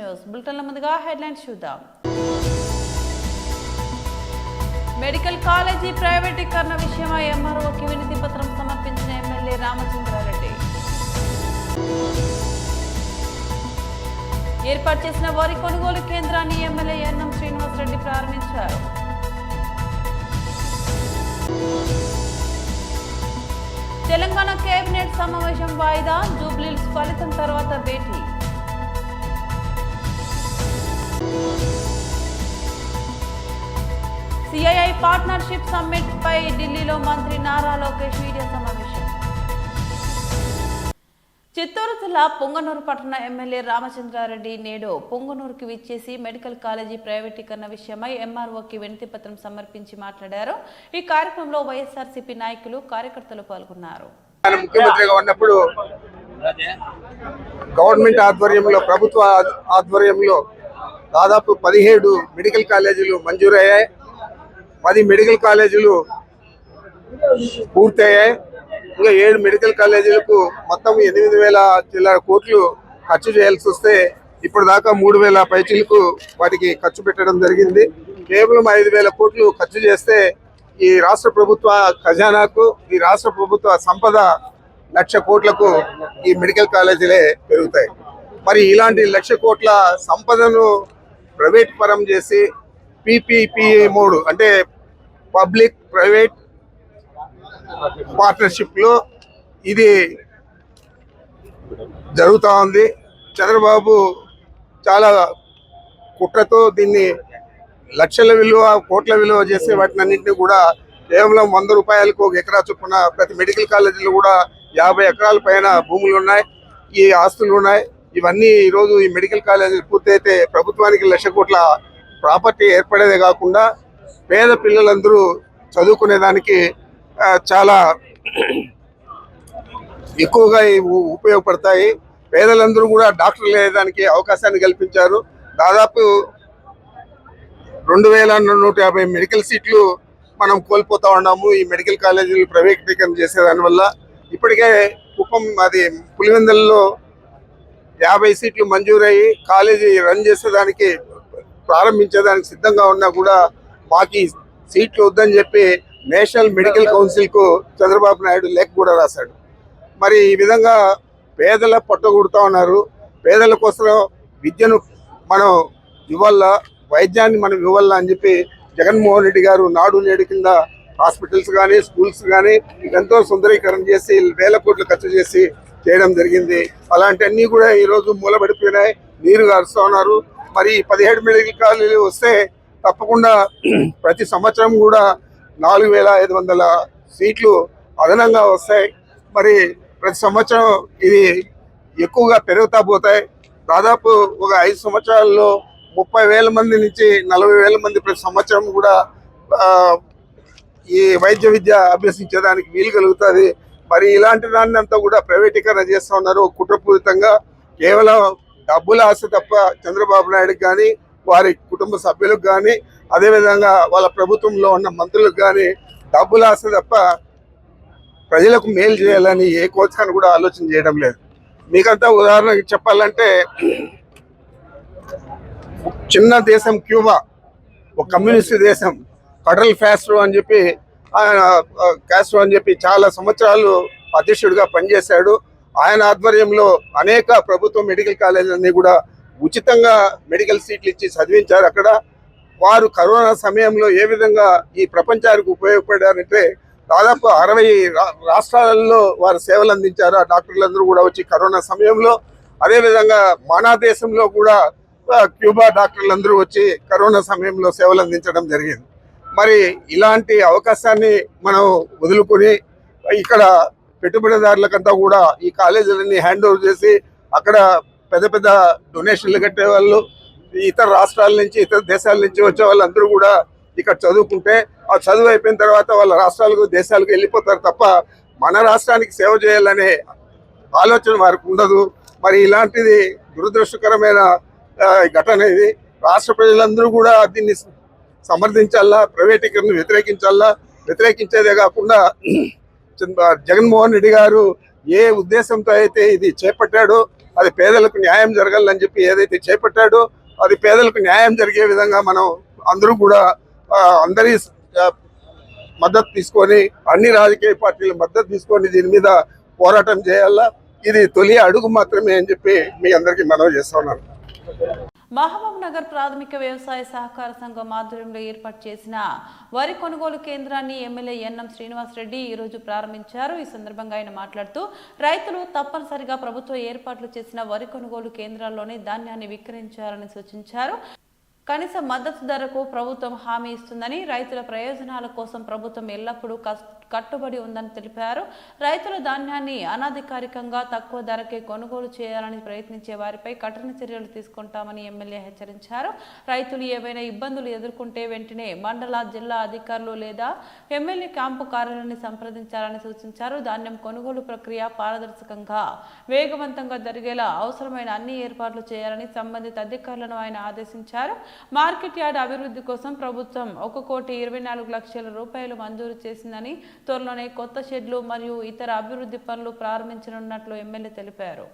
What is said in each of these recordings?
News బులెటిన్ల ముందుగా headlines చూద్దాం. Medical college ప్రైవేటీకరణ విషయమై ఎంఆర్ఓకి వినతి పత్రం సమర్పించిన ఎమ్మెల్యే రామచంద్రారెడ్డి. ఏర్పాటు చేసిన వరి కొనుగోలు కేంద్రాన్ని ఎమ్మెల్యే ఎన్ఎం శ్రీనివాసరెడ్డి ప్రారంభించారు. తెలంగాణ కేబినెట్ సమావేశం వాయిదా, జూబ్లీహిల్స్ ఫలితం తర్వాత భేటీ. సిఐఐ పార్ట్నర్షిప్ సమ్మిట్ పై ఢిల్లీలో మంత్రి నారా లోకేష్ మీడియా సమావేశం. చిత్తూరు జిల్లా పొంగనూరు పట్టణ ఎమ్మెల్యే రామచంద్రారెడ్డి నేడు పొంగనూరుకి విచ్చేసి మెడికల్ కాలేజీ ప్రైవేటీకరణ విషయమై ఎంఆర్ఓకి వినతి పత్రం సమర్పించి మాట్లాడారు. ఈ కార్యక్రమంలో వైఎస్ఆర్సీపీ నాయకులు, కార్యకర్తలు పాల్గొన్నారు. ముఖ్యమంత్రిగా ఉన్నప్పుడు గవర్నమెంట్ ఆధ్వర్యంలో, ప్రభుత్వ ఆధ్వర్యంలో దాదాపు 17 మెడికల్ కాలేజీలు మంజూరయ్యాయి. 10 మెడికల్ కాలేజీలు పూర్తయ్యాయి. ఇంకా 7 మెడికల్ కాలేజీలకు మొత్తం 8,000 చిల్లర కోట్లు ఖర్చు చేయాల్సి వస్తే ఇప్పుడు దాకా 3,000 పైచీలకు వాటికి ఖర్చు పెట్టడం జరిగింది. కేవలం 5,000 కోట్లు ఖర్చు చేస్తే ఈ రాష్ట్ర ప్రభుత్వ ఖజానాకు, ఈ రాష్ట్ర ప్రభుత్వ సంపద 1,00,000 కోట్లకు ఈ మెడికల్ కాలేజీలే పెరుగుతాయి. మరి ఇలాంటి 1,00,000 కోట్ల సంపదను ప్రైవేట్ పరం చేసి పీపీపీఏ మోడ్ అంటే పబ్లిక్ ప్రైవేట్ పార్ట్నర్షిప్లో ఇది జరుగుతూ ఉంది. చంద్రబాబు చాలా కుట్రతో దీన్ని లక్షల విలువ, కోట్ల విలువ చేసే వాటిని అన్నింటినీ కూడా కేవలం 100 రూపాయలకు 1 ఎకరా చొప్పున ప్రతి మెడికల్ కాలేజీలో కూడా 50 ఎకరాల పైన భూములు ఉన్నాయి, ఈ ఆస్తులు ఉన్నాయి. ఇవన్నీ ఈరోజు ఈ మెడికల్ కాలేజీలు పూర్తయితే ప్రభుత్వానికి 1,00,000 కోట్ల ప్రాపర్టీ ఏర్పడేదే కాకుండా పేద పిల్లలందరూ చదువుకునేదానికి చాలా ఎక్కువగా ఉపయోగపడతాయి. పేదలందరూ కూడా డాక్టర్లు అయ్యేదానికి అవకాశాన్ని కల్పించారు. దాదాపు 2,150 మెడికల్ సీట్లు మనం కోల్పోతా ఉన్నాము ఈ మెడికల్ కాలేజీలు ప్రైవేటీకరణ చేసేదాని వల్ల. ఇప్పటికే కుప్పం, అది పులివెందులలో 50 సీట్లు మంజూరయ్యి కాలేజీ రన్ చేసేదానికి, ప్రారంభించేదానికి సిద్ధంగా ఉన్నా కూడా మాకు సీట్లు వద్దని చెప్పి నేషనల్ మెడికల్ కౌన్సిల్కు చంద్రబాబు నాయుడు లేఖ కూడా రాశాడు. మరి ఈ విధంగా పేదల పొట్టగొడుతూ ఉన్నారు. పేదల కోసం విద్యను మనం ఇవ్వాలా, వైద్యాన్ని మనం ఇవ్వాలా అని చెప్పి జగన్మోహన్ రెడ్డి గారు నాడు నేడు కింద హాస్పిటల్స్ కానీ, స్కూల్స్ కానీ ఎంతో సుందరీకరణ చేసి 1,000 కోట్లు ఖర్చు చేసి చేయడం జరిగింది. అలాంటివన్నీ కూడా ఈరోజు మూలబడిపోయినాయి, నీరు గారుస్తూ ఉన్నారు. మరి 17 మెడికల్ కాలేజీలు వస్తే తప్పకుండా ప్రతి సంవత్సరం కూడా 4,500 సీట్లు అదనంగా వస్తాయి. మరి ప్రతి సంవత్సరం ఇది ఎక్కువగా పెరుగుతా పోతాయి. దాదాపు ఒక 5 సంవత్సరాల్లో 30,000 మంది నుంచి 40,000 మంది ప్రతి సంవత్సరం కూడా ఈ వైద్య విద్య అభ్యసించేదానికి వీలు కలుగుతుంది. మరి ఇలాంటి దాన్ని అంతా కూడా ప్రైవేటీకరణ చేస్తూ ఉన్నారు కుట్రపూరితంగా. కేవలం డబ్బుల ఆశ తప్ప చంద్రబాబు నాయుడుకి కానీ, వారి కుటుంబ సభ్యులకు కానీ, అదేవిధంగా వాళ్ళ ప్రభుత్వంలో ఉన్న మంత్రులకు కానీ డబ్బుల ఆశ తప్ప ప్రజలకు మేలు చేయాలని ఏ కోసాన్ని కూడా ఆలోచన చేయడం లేదు. మీకంతా ఉదాహరణకి చెప్పాలంటే, చిన్న దేశం క్యూబా, ఒక కమ్యూనిస్ట్ దేశం, ఫెడరల్ కాస్ట్రో అని చెప్పి చాలా సంవత్సరాలు అధ్యక్షుడిగా పనిచేశాడు. ఆయన ఆధ్వర్యంలో అనేక ప్రభుత్వ మెడికల్ కాలేజీలన్నీ కూడా ఉచితంగా మెడికల్ సీట్లు ఇచ్చి చదివించారు. అక్కడ వారు కరోనా సమయంలో ఏ విధంగా ఈ ప్రపంచానికి ఉపయోగపడారంటే దాదాపు 60 రాష్ట్రాలలో వారు సేవలు అందించారు. ఆ డాక్టర్లందరూ కూడా వచ్చి కరోనా సమయంలో, అదేవిధంగా మన దేశంలో కూడా క్యూబా డాక్టర్లందరూ వచ్చి కరోనా సమయంలో సేవలు అందించడం జరిగింది. మరి ఇలాంటి అవకాశాన్ని మనం వదులుకొని ఇక్కడ పెట్టుబడిదారులకంతా కూడా ఈ కాలేజీలన్నీ హ్యాండ్ ఓవర్ చేసి అక్కడ పెద్ద పెద్ద డొనేషన్లు కట్టేవాళ్ళు, ఇతర రాష్ట్రాల నుంచి, ఇతర దేశాల నుంచి వచ్చే వాళ్ళందరూ కూడా ఇక్కడ చదువుకుంటే ఆ చదువు అయిపోయిన తర్వాత వాళ్ళ రాష్ట్రాలకు, దేశాలకు వెళ్ళిపోతారు తప్ప మన రాష్ట్రానికి సేవ చేయాలనే ఆలోచన వారికి ఉండదు. మరి ఇలాంటిది దురదృష్టకరమైన ఘటన ఇది. రాష్ట్ర ప్రజలందరూ కూడా దీన్ని సమర్థించాలా, ప్రైవేటీకరణ వ్యతిరేకించాలా. వ్యతిరేకించేదే కాకుండా జగన్మోహన్ రెడ్డి గారు ఏ ఉద్దేశంతో అయితే ఇది చేపట్టాడో అది పేదలకు న్యాయం జరగాలని చెప్పి ఏదైతే చేపట్టాడో అది పేదలకు న్యాయం జరిగే విధంగా మనం అందరూ కూడా అందరి మద్దతు తీసుకొని అన్ని రాజకీయ పార్టీల మద్దతు తీసుకొని దీని మీద పోరాటం చేయాలా. ఇది తొలి అడుగు మాత్రమే అని చెప్పి మీ అందరికీ మనవి చేస్తా ఉన్నాను. మహబూబ్ నగర్ ప్రాథమిక వ్యవసాయ సహకార సంఘం ఆధ్వర్యంలో ఏర్పాటు చేసిన వరి కొనుగోలు కేంద్రాన్ని ఎమ్మెల్యే ఎన్ఎం శ్రీనివాసరెడ్డి ఈ రోజు ప్రారంభించారు. ఈ సందర్భంగా ఆయన మాట్లాడుతూ రైతులు తప్పనిసరిగా ప్రభుత్వం ఏర్పాట్లు చేసిన వరి కొనుగోలు కేంద్రాల్లోనే ధాన్యాన్ని విక్రయించాలని సూచించారు. కనీస మద్దతు ధరకు ప్రభుత్వం హామీ ఇస్తుందని, రైతుల ప్రయోజనాల కోసం ప్రభుత్వం ఎల్లప్పుడూ కట్టుబడి ఉందని తెలిపారు. రైతుల ధాన్యాన్ని అనధికారికంగా తక్కువ ధరకే కొనుగోలు చేయాలని ప్రయత్నించే వారిపై కఠిన చర్యలు తీసుకుంటామని ఎమ్మెల్యే హెచ్చరించారు. రైతులు ఏవైనా ఇబ్బందులు ఎదుర్కొంటే వెంటనే మండల, జిల్లా అధికారులు లేదా ఎమ్మెల్యే క్యాంపు కార్యాలయాన్ని సంప్రదించాలని సూచించారు. ధాన్యం కొనుగోలు ప్రక్రియ పారదర్శకంగా, వేగవంతంగా జరిగేలా అవసరమైన అన్ని ఏర్పాట్లు చేయాలని సంబంధిత అధికారులను ఆయన ఆదేశించారు. మార్కెట్ యార్డ్ అభివృద్ధి కోసం ప్రభుత్వం 1,24,00,00,000 రూపాయలు మంజూరు చేసిందని, త్వరలోనే కొత్త షెడ్లు మరియు ఇతర అభివృద్ధి పనులు ప్రారంభించనున్నట్లు ఎమ్మెల్యే తెలిపారు.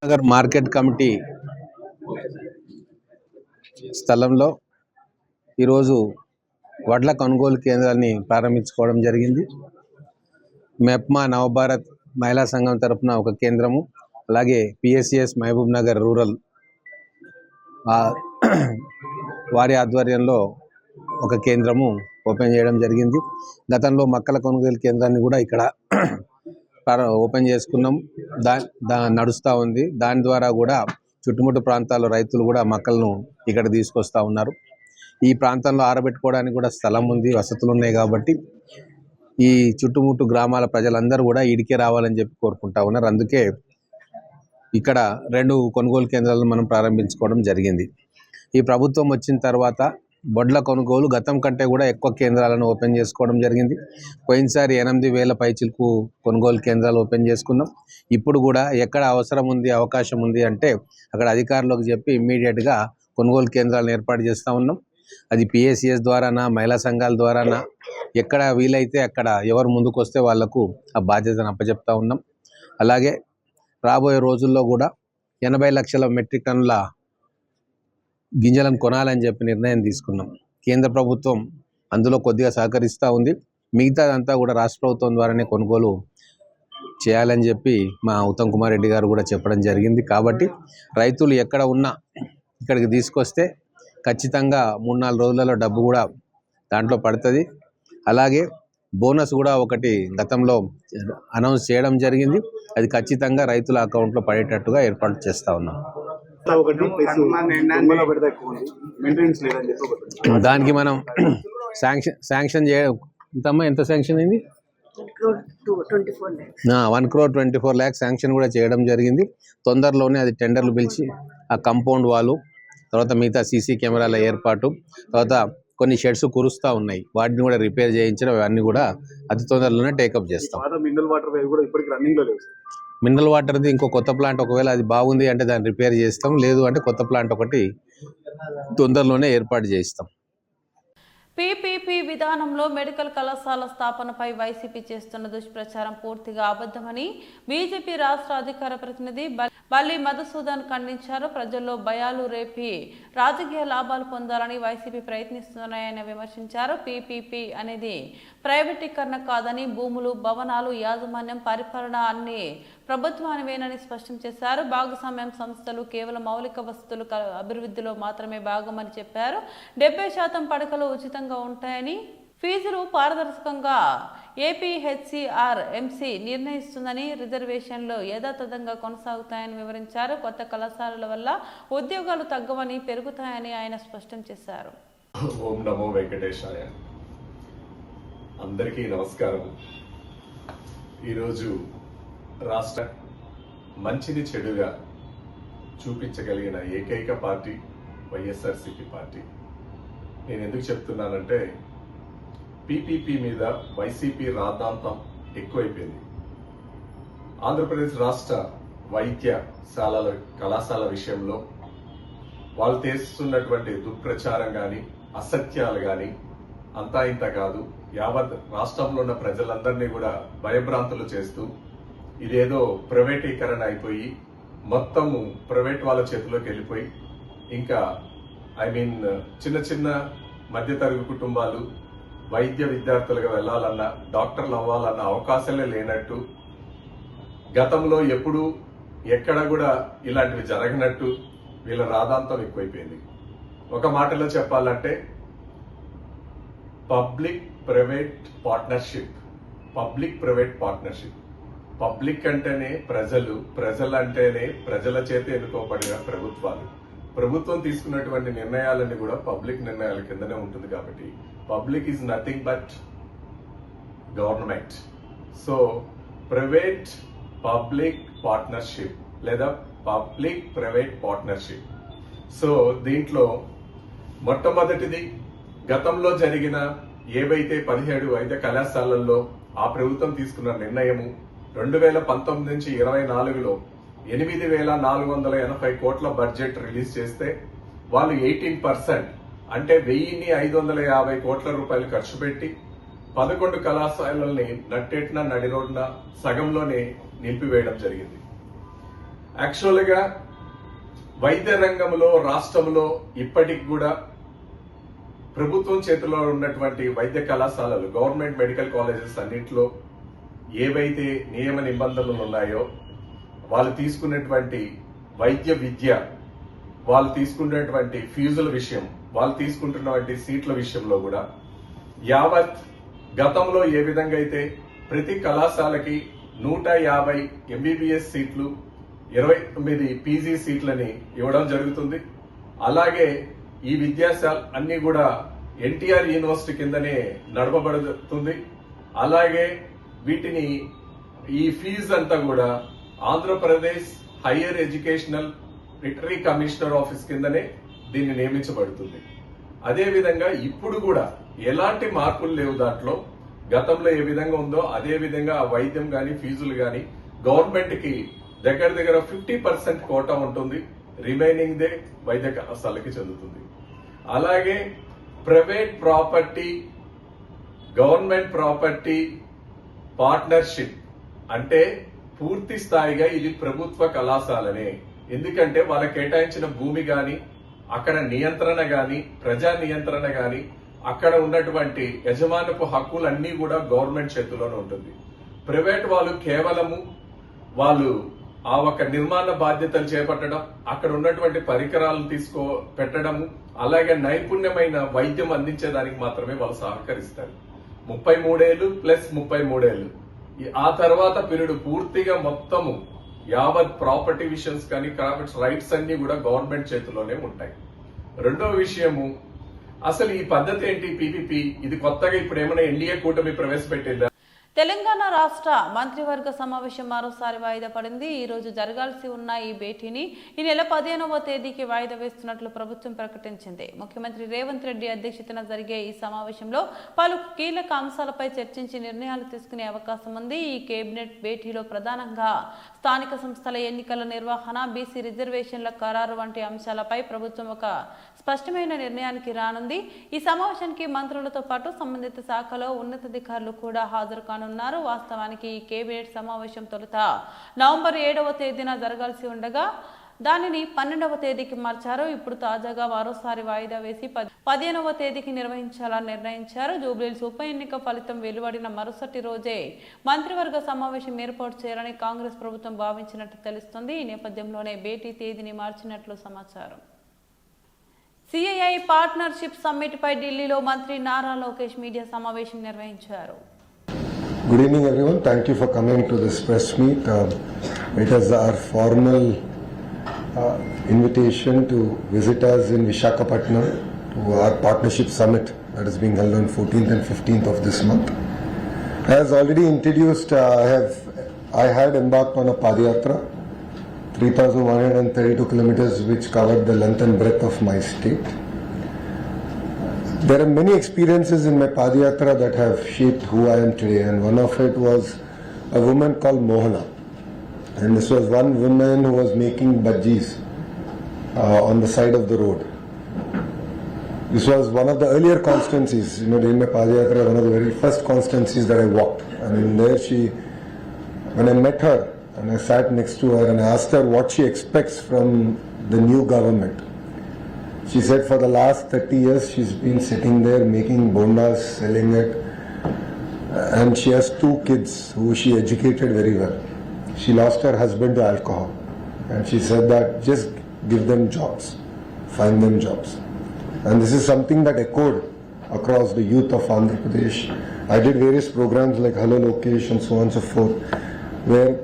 నగర్ మార్కెట్ కమిటీ స్థలంలో ఈరోజు వడ్ల కొనుగోలు కేంద్రాన్ని ప్రారంభించుకోవడం జరిగింది. మెప్మా నవభారత్ మహిళా సంఘం తరఫున ఒక కేంద్రము, అలాగే పిఎస్సిఎస్ మహబూబ్ నగర్ రూరల్ వారి ఆధ్వర్యంలో ఒక కేంద్రము ఓపెన్ చేయడం జరిగింది. గతంలో మక్కల కొనుగోలు కేంద్రాన్ని కూడా ఇక్కడ ఓపెన్ చేసుకున్నాం. నడుస్తూ ఉంది. దాని ద్వారా కూడా చుట్టుముట్టు ప్రాంతాల్లో రైతులు కూడా మక్కలను ఇక్కడ తీసుకొస్తూ ఉన్నారు. ఈ ప్రాంతంలో ఆరబెట్టుకోవడానికి కూడా స్థలం ఉంది, వసతులు ఉన్నాయి. కాబట్టి ఈ చుట్టుముట్టు గ్రామాల ప్రజలందరూ కూడా ఈడికే రావాలని చెప్పి కోరుకుంటా ఉన్నారు. అందుకే ఇక్కడ 2 కొనుగోలు కేంద్రాలను మనం ప్రారంభించుకోవడం జరిగింది. ఈ ప్రభుత్వం వచ్చిన తర్వాత వడ్ల కొనుగోలు గతం కంటే కూడా ఎక్కువ కేంద్రాలను ఓపెన్ చేసుకోవడం జరిగింది. పోయినసారి 8,000 పైచిలకు కొనుగోలు కేంద్రాలు ఓపెన్ చేసుకున్నాం. ఇప్పుడు కూడా ఎక్కడ అవసరం ఉంది, అవకాశం ఉంది అంటే అక్కడ అధికారులకు చెప్పి ఇమ్మీడియట్గా కొనుగోలు కేంద్రాలను ఏర్పాటు చేస్తూ ఉన్నాం. అది పిఎస్సిఎస్ ద్వారానా, మహిళా సంఘాల ద్వారానా, ఎక్కడ వీలైతే అక్కడ ఎవరు ముందుకు వస్తే వాళ్లకు ఆ బాధ్యతను అప్పచెప్తా ఉన్నాం. అలాగే రాబోయే రోజుల్లో కూడా 80 లక్షల మెట్రిక్ టన్నుల గింజలను కొనాలని చెప్పి నిర్ణయం తీసుకున్నాం. కేంద్ర ప్రభుత్వం అందులో కొద్దిగా సహకరిస్తూ ఉంది. మిగతాదంతా కూడా రాష్ట్ర ప్రభుత్వం ద్వారానే కొనుగోలు చేయాలని చెప్పి మా ఉత్తమ్ కుమార్ రెడ్డి గారు కూడా చెప్పడం జరిగింది. కాబట్టి రైతులు ఎక్కడ ఉన్నా ఇక్కడికి తీసుకొస్తే ఖచ్చితంగా 3-4 రోజులలో డబ్బు కూడా దాంట్లో పడుతుంది. అలాగే బోనస్ కూడా ఒకటి గతంలో అనౌన్స్ చేయడం జరిగింది. అది ఖచ్చితంగా రైతుల అకౌంట్లో పడేటట్టుగా ఏర్పాటు చేస్తూ ఉన్నాం. దానికి మనం శాంక్షన్ చేయడం ఎంత శాంక్షన్ అయింది? 1,24 lakhs శాంక్షన్ కూడా చేయడం జరిగింది. తొందరలోనే అది టెండర్లు పిలిచి ఆ కాంపౌండ్ వాళ్ళు, తర్వాత మిగతా సీసీ కెమెరాల ఏర్పాటు, తర్వాత కొన్ని షెడ్స్ కురుస్తూ ఉన్నాయి, వాటిని కూడా రిపేర్ చేయించడం, అవన్నీ కూడా అతి తొందరలోనే టేకప్ చేస్తాం. మినరల్ వాటర్ది ఇంకో కొత్త ప్లాంట్ ఒకవేళ అది బాగుంది అంటే దాన్ని రిపేర్ చేస్తాం, లేదు అంటే కొత్త ప్లాంట్ ఒకటి తొందరలోనే ఏర్పాటు చేస్తాం. పీపీపీ విధానంలో మెడికల్ కళాశాల స్థాపనపై వైసీపీ చేస్తున్న దుష్ప్రచారం పూర్తిగా అబద్ధమని బీజేపీ రాష్ట్ర అధికార ప్రతినిధి బల్లి మధుసూదన్ ఖండించారు. ప్రజల్లో భయాలు రేపి రాజకీయ లాభాలు పొందాలని వైసీపీ ప్రయత్నిస్తున్నాయని విమర్శించారు. పీపీపీ అనేది ప్రైవేటీకరణ కాదని, భూములు, భవనాలు, యాజమాన్యం, పరిపాలన అన్ని ప్రభుత్వానివేనని స్పష్టం చేశారు. భాగస్వామ్యం సంస్థలు కేవలం మౌలిక వసతుల అభివృద్ధిలో మాత్రమే భాగమని చెప్పారు. 70% పడకలు ఉచితంగా ఉంటాయని, ఫీజులు పారదర్శకంగా ఏపీహెచ్సిఆర్ ఎంసీ నిర్ణయిస్తుందని, రిజర్వేషన్లు యథాతథంగా కొనసాగుతాయని వివరించారు. కొత్త కళాశాలల వల్ల ఉద్యోగాలు తగ్గవని, పెరుగుతాయని ఆయన స్పష్టం చేశారు. ఓం నమో వెంకటేశాయ. అందరికీ నమస్కారం. ఈరోజు రాష్ట్ర మంచిని చెడుగా చూపించగలిగిన ఏకైక పార్టీ వైఎస్ఆర్సీపీ పార్టీ. నేను ఎందుకు చెప్తున్నానంటే, పీపీపీ మీద వైసీపీ రాద్ధాంతం ఎక్కువైపోయింది. ఆంధ్రప్రదేశ్ రాష్ట్ర వైద్యశాలల కళాశాల విషయంలో వాళ్ళు చేస్తున్నటువంటి దుష్ప్రచారం కానీ అసత్యాలు కానీ అంతా ఇంత కాదు, యావత్ రాష్ట్రంలో ఉన్న ప్రజలందరినీ కూడా భయభ్రాంతులు చేస్తూ ఇదేదో ప్రైవేటీకరణ అయిపోయి మొత్తము ప్రైవేట్ వాళ్ళ చేతిలోకి వెళ్ళిపోయి ఇంకా చిన్న చిన్న మధ్యతరగతి కుటుంబాలు వైద్య విద్యార్థులుగా వెళ్లాలన్నా డాక్టర్లు అవ్వాలన్న అవకాశాలే లేనట్టు, గతంలో ఎప్పుడు ఎక్కడ కూడా ఇలాంటివి జరగనట్టు వీళ్ళ రాదాంతం ఎక్కువైపోయింది. ఒక మాటలో చెప్పాలంటే పబ్లిక్ ప్రైవేట్ పార్ట్నర్షిప్. పబ్లిక్ అంటేనే ప్రజలు, ప్రజలు అంటేనే ప్రజల చేత ఎన్నుకోబడిన ప్రభుత్వాలు. ప్రభుత్వం తీసుకున్నటువంటి నిర్ణయాలన్నీ కూడా పబ్లిక్ నిర్ణయాల కిందనే ఉంటుంది కాబట్టి public is nothing but government. So private public partnership లేదా పబ్లిక్ ప్రైవేట్ పార్ట్నర్షిప్. సో దీంట్లో మొట్టమొదటిది గతంలో జరిగిన ఏవైతే 17 వైద్య కళాశాలల్లో ఆ ప్రభుత్వం తీసుకున్న నిర్ణయము 2019 నుంచి 24లో 8,480 కోట్ల బడ్జెట్ రిలీజ్ చేస్తే వాళ్ళు 18% అంటే 1,550 కోట్ల రూపాయలు ఖర్చు పెట్టి 11 కళాశాలల్ని నట్టేట్న నడిరోడ్న సగంలోనే నిలిపివేయడం జరిగింది. యాక్చువల్ గా వైద్య రంగంలో రాష్ట్రంలో ఇప్పటికి కూడా ప్రభుత్వం చేతిలో ఉన్నటువంటి వైద్య కళాశాలలు, గవర్నమెంట్ మెడికల్ కాలేజెస్ అన్నింటిలో ఏవైతే నియమ నిబంధనలు ఉన్నాయో వాళ్ళు తీసుకున్నటువంటి వైద్య విద్య, వాళ్ళు తీసుకున్నటువంటి ఫీజుల విషయం, వాళ్ళు తీసుకుంటున్నటువంటి సీట్ల విషయంలో కూడా యావత్ గతంలో ఏ విధంగా అయితే ప్రతి కళాశాలకి 150 ఎంబీబీఎస్ సీట్లు, 29 పీజీ సీట్లని ఇవ్వడం జరుగుతుంది. అలాగే ఈ విద్యాశాల అన్ని కూడా ఎన్టీఆర్ యూనివర్సిటీ కిందనే నడపబడుతుంది. అలాగే వీటిని ఈ ఫీజు అంతా కూడా Andhra Pradesh hire educational రిటరీ commissioner office కిందనే దీన్ని నియమించబడుతుంది. అదేవిధంగా ఇప్పుడు కూడా ఎలాంటి మార్పులు లేవు దాంట్లో. గతంలో ఏ విధంగా ఉందో అదే విధంగా ఆ వైద్యం గాని ఫీజులు గాని గవర్నమెంట్ కి దగ్గర 50% కోటా ఉంటుంది, రిమైనింగ్ దే వైద్య కళాశాలకి చెందుతుంది. అలాగే private property government property partnership అంటే పూర్తి స్థాయిగా ఇది ప్రభుత్వ కళాశాలనే. ఎందుకంటే వాళ్ళకి కేటాయించిన భూమి గాని, అక్కడ నియంత్రణ గాని, ప్రజా నియంత్రణ గాని, అక్కడ ఉన్నటువంటి యజమానపు హక్కులన్నీ కూడా గవర్నమెంట్ చేతిలోనే ఉంటుంది. ప్రైవేట్ వాళ్ళు కేవలము వాళ్ళు ఆ ఒక నిర్మాణ బాధ్యతలు చేపట్టడం, అక్కడ ఉన్నటువంటి పరికరాలను పెట్టడము, అలాగే నైపుణ్యమైన వైద్యం అందించేదానికి మాత్రమే వాళ్ళు సహకరిస్తారు. 33 ఏళ్లు ప్లస్ 33 ఏళ్లు ఆ తర్వాత పీరియడ్ పూర్తిగా మొత్తము యావత్ ప్రాపర్టీ విషయన్స్ కానీ ప్రాపర్టీ రైట్స్ అన్ని కూడా గవర్నమెంట్ చేతిలోనే ఉంటాయి. రెండో విషయము, అసలు ఈ పద్ధతి ఏంటి పీపీపీ? ఇది కొత్తగా ఇప్పుడు ఏమైనా ఎన్డీఏ కూటమి ప్రవేశపెట్టిందా? తెలంగాణ రాష్ట్ర మంత్రివర్గ సమావేశం మరోసారి వాయిదా పడింది. ఈ రోజు జరగాల్సి ఉన్న ఈ భేటీని ఈ నెల 15వ తేదీకి వాయిదా వేస్తున్నట్లు ప్రభుత్వం ప్రకటించింది. ముఖ్యమంత్రి రేవంత్ రెడ్డి అధ్యక్షతన జరిగే ఈ సమావేశంలో పలు కీలక అంశాలపై చర్చించి నిర్ణయాలు తీసుకునే అవకాశం ఉంది. ఈ కేబినెట్ భేటీలో ప్రధానంగా స్థానిక సంస్థల ఎన్నికల నిర్వహణ, బీసీ రిజర్వేషన్ల ఖరారు వంటి అంశాలపై ప్రభుత్వం ఒక స్పష్టమైన నిర్ణయానికి రానుంది. ఈ సమావేశానికి మంత్రులతో పాటు సంబంధిత శాఖలో ఉన్నతాధికారులు కూడా హాజరు కానున్నారు. వాస్తవానికి ఈ కేబినెట్ సమావేశం తొలుత నవంబర్ 7వ తేదీన జరగాల్సి ఉండగా దానిని 12వ తేదీకి మార్చారు. ఇప్పుడు తాజాగా మరోసారి వాయిదా వేసి 15వ తేదీకి నిర్వహించాలని నిర్ణయించారు. జూబ్లీహిల్స్ ఉప ఎన్నిక ఫలితం వెలువడిన మరుసటి రోజే మంత్రివర్గ సమావేశం ఏర్పాటు చేయాలని కాంగ్రెస్ ప్రభుత్వం భావించినట్టు తెలుస్తుంది. ఈ నేపథ్యంలోనే భేటీ తేదీని మార్చినట్లు సమాచారం. సిఐఐ పార్ట్నర్షిప్ సమ్మిట్ పై ఢిల్లీలో మంత్రి నారా లోకేష్ మీడియా సమావేశం నిర్వహించారు. Good evening, everyone. Thank you for coming to this press meet. It is our formal invitation to visit us in Visakhapatnam to our partnership summit that is being held on 14th and 15th of this month. As already introduced, I had embarked on a Padayatra, 3,132 kilometers, which covered the length and breadth of my state. There are many experiences in my Padayatra that have shaped who I am today, and one of it was a woman called Mohana. And this was one woman who was making bhajis on the side of the road. This was one of the earlier constituencies, during my Padayatra, one of the very first constituencies that I walked. And in there when I met her and I sat next to her and I asked her what she expects from the new government, she said for the last 30 years she's been sitting there making bondas, selling it, and she has 2 kids who she educated very well. She lost her husband to alcohol, and she said that just give them jobs, find them jobs. And this is something that echoed across the youth of Andhra Pradesh. I did various programs like Hello Lokesh and so on and so forth, where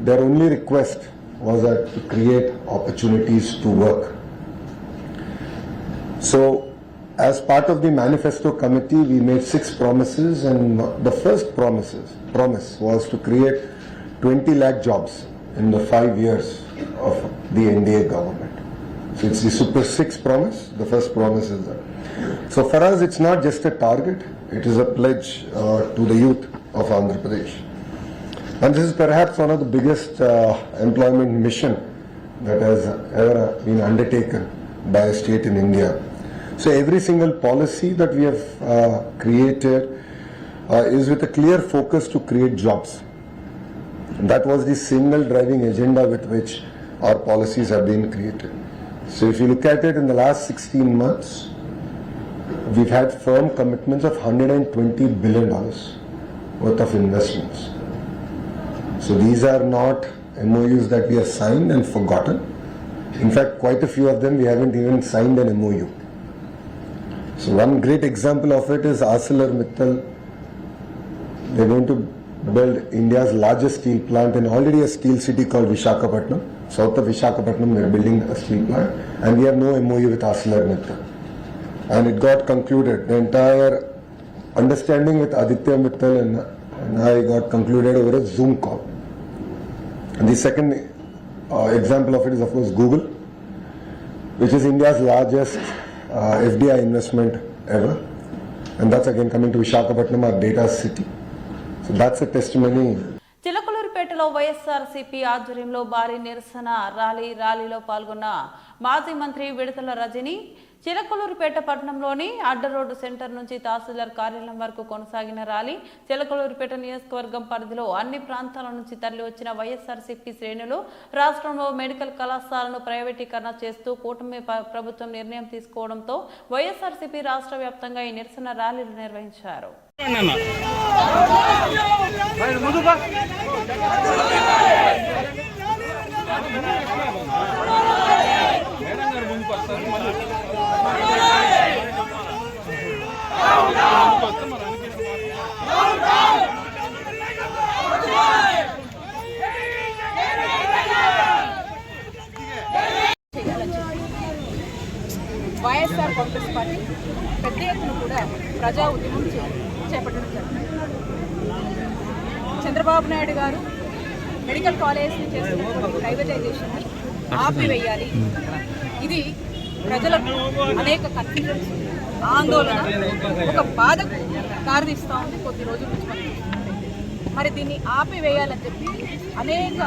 their only request was that to create opportunities to work. So, as part of the manifesto committee, we made 6 promises, and the first promise was to create 20 lakh jobs in the 5 years of the NDA government. So it's the Super 6 promise. The first promise is that. So for us, it's not just a target; it is a pledge to the youth of Andhra Pradesh. And this is perhaps one of the biggest employment mission that has ever been undertaken by a state in India. So every single policy that we have created is with a clear focus to create jobs. And that was the single driving agenda with which our policies have been created. So if you look at it in the last 16 months, we've had firm commitments of $120 billion worth of investments. So these are not MOUs that we have signed and forgotten. In fact, quite a few of them we haven't even signed an MOU. So one great example of it is ArcelorMittal. They're going to build India's largest steel plant in already a steel city called Visakhapatnam. South of Visakhapatnam, they're building a steel plant, and we have no MOU with ArcelorMittal. And it got concluded. The entire understanding with Aditya Mittal and I got concluded over a Zoom call. And the second example of it is, of course, Google, which is India's largest FDI investment ever. And that's again coming to Visakhapatnam, our data city. So that's a testimony. చిలకలూరిపేటలో YSRCP ఆధ్వర్యంలో భారీ నిరసన ర్యాలీలో పాల్గొన్న మాజీ మంత్రి విడతల రజని చిలకలూరిపేట పట్టణంలోని అడ్డ రోడ్డు సెంటర్ నుంచి తహసీల్దార్ కార్యాలయం వరకు కొనసాగిన ర్యాలీ చిలకలూరిపేట నియోజకవర్గం పరిధిలో అన్ని ప్రాంతాల నుంచి తరలి వచ్చిన వైఎస్ఆర్సీపీ శ్రేణులు రాష్ట్రంలో మెడికల్ కళాశాలను ప్రైవేటీకరణ చేస్తూ కూటమి ప్రభుత్వం నిర్ణయం తీసుకోవడంతో వైఎస్ఆర్సీపీ రాష్ట్ర వ్యాప్తంగా ఈ నిరసన ర్యాలీలు నిర్వహించారు. వైఎస్ఆర్ కాంగ్రెస్ పార్టీ పెద్ద ఎత్తున కూడా ప్రజా ఉద్యమం చేపట్టడం జరిగింది. చంద్రబాబు నాయుడు గారు మెడికల్ కాలేజ్ని చేస్తున్నటువంటి ప్రైవేటైజేషన్ని ఆపివేయాలి. ఇది ప్రజలకు అనేక కన్ఫ్యూజన్స్, ఆందోళన, ఒక బాధకు దారితీస్తూ ఉంది కొద్ది రోజుల నుంచి మనం. మరి దీన్ని ఆపివేయాలని చెప్పి అనేక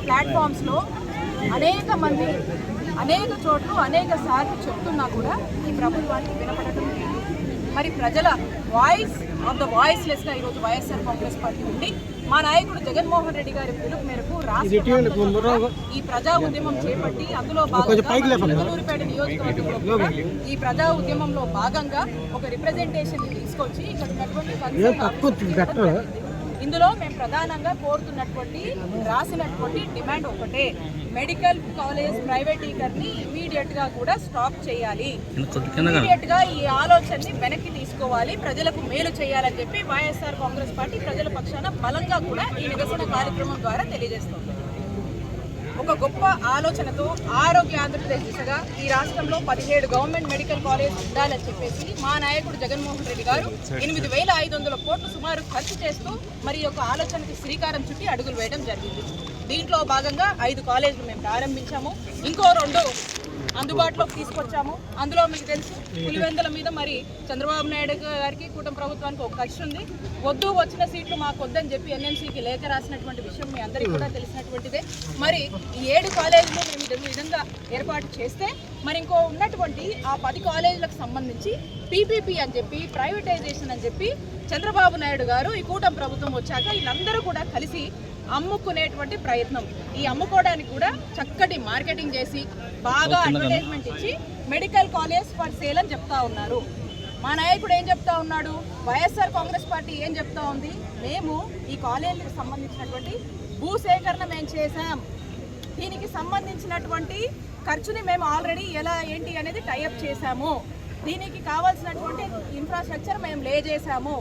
ప్లాట్ఫామ్స్లో అనేక మంది అనేక చోట్ల అనేక సార్లు చెప్తున్నా కూడా ఈ ప్రభుత్వానికి వినపడటం లేదు. మరి ప్రజల వాయిస్ ఆఫ్ ద వాయిస్లెస్గా ఈరోజు వైఎస్ఆర్ కాంగ్రెస్ పార్టీ ఉంది. మా నాయకుడు జగన్మోహన్ రెడ్డి గారి పిలుపు మేరకు రాష్ట్ర ఈ ప్రజా ఉద్యమం చేపట్టి అందులో చిలకలూరిపేట నియోజకవర్గంలో ఈ ప్రజా ఉద్యమంలో భాగంగా ఒక రిప్రజెంటేషన్ తీసుకొచ్చి ఇక్కడ ఇందులో మేము ప్రధానంగా కోరుతున్నటువంటి రాసినటువంటి డిమాండ్ ఒకటే, మెడికల్ కాలేజ్ ప్రైవేటీకరణని ఇమీడియట్ గా కూడా స్టాప్ చేయాలి. ఇమీడియట్ గా ఈ ఆలోచనని వెనక్కి తీసుకోవాలి, ప్రజలకు మేలు చేయాలని చెప్పి వైఎస్ఆర్ కాంగ్రెస్ పార్టీ ప్రజల పక్షాన బలంగా కూడా ఈ నిరసన కార్యక్రమం ద్వారా తెలియజేస్తుంది. ఒక గొప్ప ఆలోచనతో ఆరోగ్య ఆంధ్రప్రదేశ్ దిశగా ఈ రాష్ట్రంలో 17 గవర్నమెంట్ మెడికల్ కాలేజ్ ఉండాలని చెప్పేసి మా నాయకుడు జగన్మోహన్ రెడ్డి గారు 8,500 కోట్లు సుమారు ఖర్చు చేస్తూ మరి ఒక ఆలోచనకి శ్రీకారం చుట్టి అడుగులు వేయడం జరిగింది. దీంట్లో భాగంగా 5 కాలేజీలు మేము ప్రారంభించాము. ఇంకో 2 అందుబాటులోకి తీసుకొచ్చాము. అందులో మీకు తెలుసు పులివెందుల మీద మరి చంద్రబాబు నాయుడు గారికి కూటమి ప్రభుత్వానికి ఒక కక్ష ఉంది. వద్దు వచ్చిన సీట్లు మాకు వద్దని చెప్పి ఎన్ఎంసీకి లేఖ రాసినటువంటి విషయం మీ అందరికీ కూడా తెలిసినటువంటిదే. మరి ఈ 7 కాలేజీలు మేము ఈ విధంగా ఏర్పాటు చేస్తే మరి ఇంకో ఉన్నటువంటి ఆ 10 కాలేజీలకు సంబంధించి పీపీపీ అని చెప్పి ప్రైవేటైజేషన్ అని చెప్పి చంద్రబాబు నాయుడు గారు ఈ కూటమి ప్రభుత్వం వచ్చాక వీళ్ళందరూ కూడా కలిసి అమ్ముకునేటువంటి ప్రయత్నం. ఈ అమ్ముకోవడానికి కూడా చక్కటి మార్కెటింగ్ చేసి బాగా అడ్వర్టైజ్మెంట్ ఇచ్చి మెడికల్ కాలేజ్ ఫర్ సేల్ అని చెప్తా ఉన్నారు. మా నాయకుడు ఏం చెప్తా ఉన్నాడు, వైఎస్ఆర్ కాంగ్రెస్ పార్టీ ఏం చెప్తా ఉంది, మేము ఈ కాలేజీలకు సంబంధించినటువంటి భూసేకరణ మేము చేశాం, దీనికి సంబంధించినటువంటి ఖర్చుని మేము ఆల్రెడీ ఎలా ఏంటి అనేది టైఅప్ చేశాము, దీనికి కావాల్సినటువంటి ఇన్ఫ్రాస్ట్రక్చర్ మేము లే చేశాము,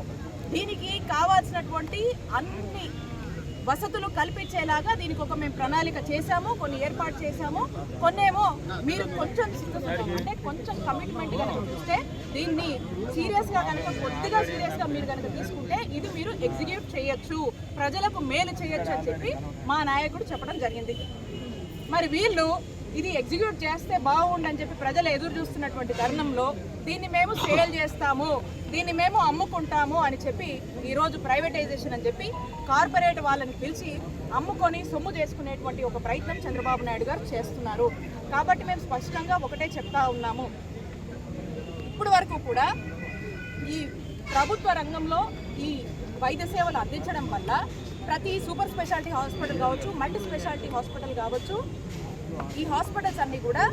దీనికి కావాల్సినటువంటి అన్ని వసతులు కల్పించేలాగా దీనికి ఒక మేము ప్రణాళిక చేశాము, కొన్ని ఏర్పాటు చేశాము, కొన్నేమో మీరు కొంచెం అంటే కొంచెం కమిట్మెంట్ కనుక చూస్తే దీన్ని సీరియస్గా కనుక కొద్దిగా సీరియస్గా మీరు కనుక తీసుకుంటే ఇది మీరు ఎగ్జిక్యూట్ చేయొచ్చు, ప్రజలకు మేలు చేయొచ్చు అని చెప్పి మా నాయకుడు చెప్పడం జరిగింది. మరి వీళ్ళు ఇది ఎగ్జిక్యూట్ చేస్తే బాగుండని చెప్పి ప్రజలు ఎదురు చూస్తున్నటువంటి తరుణంలో దీన్ని మేము సేల్ చేస్తాము, దీన్ని మేము అమ్ముకుంటాము అని చెప్పి ఈరోజు ప్రైవేటైజేషన్ అని చెప్పి కార్పొరేట్ వాళ్ళని పిలిచి అమ్ముకొని సొమ్ము చేసుకునేటువంటి ఒక ప్రయత్నం చంద్రబాబు నాయుడు గారు చేస్తున్నారు. కాబట్టి మేము స్పష్టంగా ఒకటే చెప్తా ఉన్నాము, ఇప్పటి వరకు కూడా ఈ ప్రభుత్వ రంగంలో ఈ వైద్య సేవలు అందించడం వల్ల ప్రతి సూపర్ స్పెషాలిటీ హాస్పిటల్ కావచ్చు, మల్టీ స్పెషాలిటీ హాస్పిటల్ కావచ్చు, ఈ హాస్పిటల్స్ అన్నీ కూడా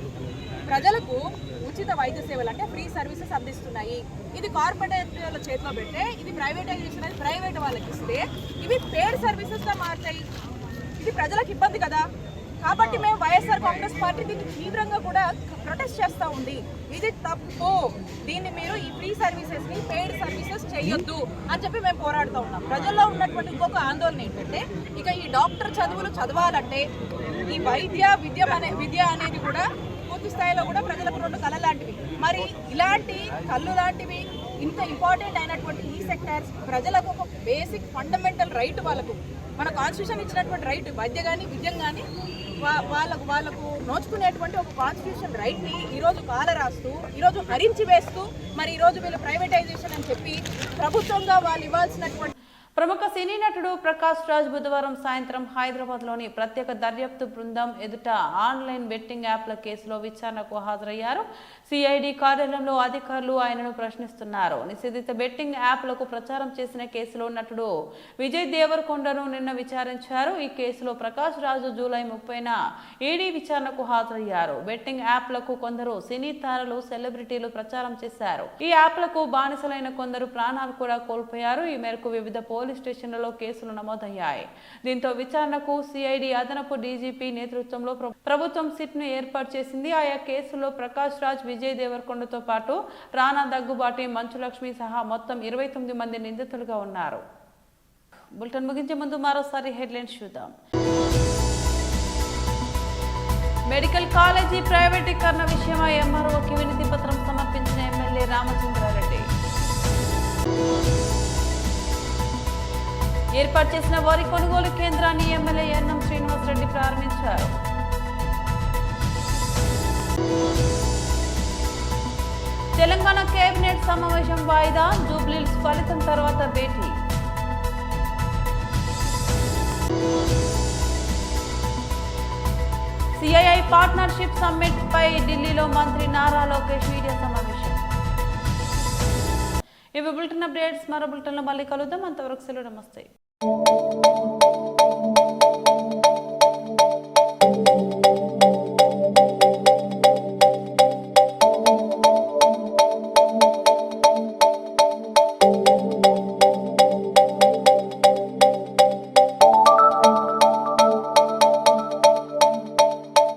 ప్రజలకు ఉచిత వైద్య సేవలు అంటే ఫ్రీ సర్వీసెస్ అందిస్తున్నాయి. ఇది కార్పొరేట్ల చేతిలో పెడితే ఇది ప్రైవేటైజేషన్ అనేది ప్రైవేట్ వాళ్ళకి ఇస్తే ఇవి పేడ్ సర్వీసెస్గా మారుతాయి. ఇది ప్రజలకు ఇబ్బంది కదా. కాబట్టి మేము వైఎస్ఆర్ కాంగ్రెస్ పార్టీ దీన్ని తీవ్రంగా కూడా ప్రొటెస్ట్ చేస్తూ ఉంది. ఇది తప్పు, దీన్ని మీరు ఈ ఫ్రీ సర్వీసెస్ని పెయిడ్ సర్వీసెస్ చేయొద్దు అని చెప్పి మేము పోరాడుతూ ఉన్నాం. ప్రజల్లో ఉన్నటువంటి ఇంకొక ఆందోళన ఏంటంటే ఇక ఈ డాక్టర్ చదువులు చదవాలంటే ఈ విద్య అనేది కూడా పూర్తి స్థాయిలో కూడా ప్రజలకు 2 కళ లాంటివి. మరి ఇలాంటి కళ్ళు లాంటివి ఇంత ఇంపార్టెంట్ అయినటువంటి ఈ సెక్టర్స్ ప్రజలకు ఒక బేసిక్ ఫండమెంటల్ రైట్, వాళ్ళకు మన కాన్స్టిట్యూషన్ ఇచ్చినటువంటి రైట్ విద్య కానీ వాళ్ళకు నోచుకునేటువంటి ఒక కాన్స్టిట్యూషన్ రైట్ని ఈరోజు కాలరాస్తూ ఈరోజు హరించి వేస్తూ మరి ఈరోజు వీళ్ళు ప్రైవేటైజేషన్ అని చెప్పి ప్రభుత్వంగా వాళ్ళు ఇవ్వాల్సినటువంటి. ప్రముఖ సినీ నటుడు ప్రకాష్ రాజ్ బుధవారం సాయంత్రం హైదరాబాద్లోని ప్రత్యేక దర్యాప్తు బృందం ఎదుట ఆన్లైన్ బెట్టింగ్ యాప్ల కేసులో విచారణకు హాజరయ్యారు. సిఐడి కార్యాలయంలో అధికారులు ఆయనను ప్రశ్నిస్తున్నారు. నిషేధిత బెట్టింగ్ యాప్లకు ప్రచారం చేసిన కేసులో నటుడు విజయ్ దేవరకొండను నిన్న విచారించారు. ఈ కేసులో ప్రకాష్ రాజు జూలై 30న ఈడీ విచారణకు హాజరయ్యారు. బెట్టింగ్ యాప్లకు కొందరు సినీ తారలు, సెలబ్రిటీలు ప్రచారం చేశారు. ఈ యాప్లకు బానిసలైన కొందరు ప్రాణాలు కూడా కోల్పోయారు. ఈ మేరకు వివిధ పోలీస్ స్టేషన్లలో కేసులు నమోదయ్యాయి. దీంతో విచారణకు సిఐడి అదనపు డీజీపీ నేతృత్వంలో ప్రభుత్వం సిట్ ను ఏర్పాటు చేసింది. ఆయా కేసుల్లో ప్రకాష్ రాజ్, విజయ్ దేవరకొండతో పాటు రానా దగ్గుబాటి, మంచులక్ష్మి సహా మొత్తం 29 మంది నిందితులుగా ఉన్నారు. బులెటిన్ ముగించే ముందు మరోసారి హెడ్లైన్స్ చూద్దాం. మెడికల్ కాలేజీ ప్రైవేటీకరణ విషయమై ఎంఆర్ఓకి వినతి పత్రం సమర్పించిన ఎమ్మెల్యే రామచంద్రారెడ్డి. ఏర్పాటు చేసిన వరి కొనుగోలు కేంద్రాన్ని ఎమ్మెల్యే ఎన్ఎం శ్రీనివాసరెడ్డి ప్రారంభించారు. తెలంగాణ కేబినెట్ సమావేశం వాయిదా, జూబ్లీహిల్స్ ఫలితం తర్వాత భేటీ. సిఐఐ పార్ట్నర్షిప్ సమ్మిట్ పై ఢిల్లీలో మంత్రి నారా లోకేష్ మీడియా సమావేశం. ఇవి బులెటిన్ అప్డేట్స్. మరో బులెటిన్లో మళ్ళీ కలుద్దాం. అంతవరకు సెలవు, నమస్తే.